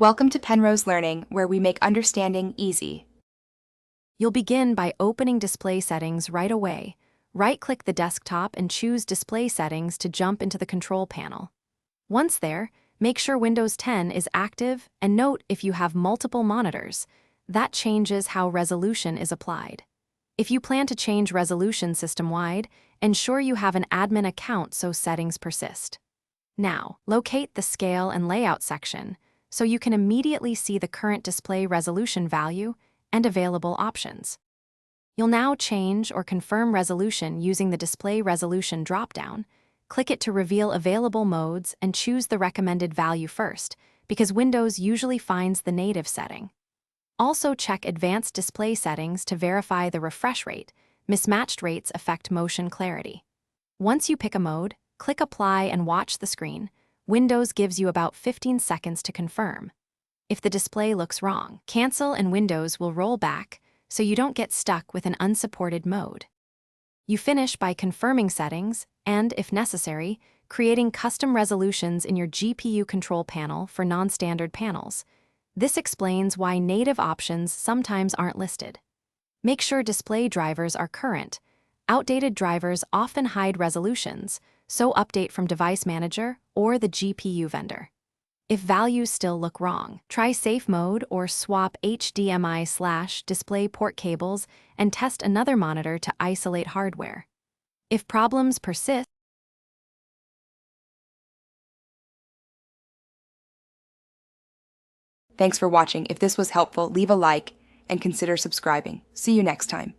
Welcome to Penrose Learning, where we make understanding easy. You'll begin by opening Display Settings right away. Right-click the desktop and choose Display Settings to jump into the control panel. Once there, make sure Windows 10 is active and note if you have multiple monitors. That changes how resolution is applied. If you plan to change resolution system-wide, ensure you have an admin account so settings persist. Now, locate the Scale and Layout section so you can immediately see the current display resolution value and available options. You'll now change or confirm resolution using the Display Resolution dropdown. Click it to reveal available modes and choose the recommended value first, because Windows usually finds the native setting. Also check Advanced Display Settings to verify the refresh rate. Mismatched rates affect motion clarity. Once you pick a mode, click Apply and watch the screen. Windows gives you about 15 seconds to confirm. If the display looks wrong, cancel and Windows will roll back so you don't get stuck with an unsupported mode. You finish by confirming settings and, if necessary, creating custom resolutions in your GPU control panel for non-standard panels. This explains why native options sometimes aren't listed. Make sure display drivers are current. Outdated drivers often hide resolutions, so update from Device Manager or the GPU vendor. If values still look wrong, try safe mode or swap HDMI/display port cables and test another monitor to isolate hardware. If problems persist, Thanks for watching. If this was helpful, leave a like and consider subscribing. See you next time.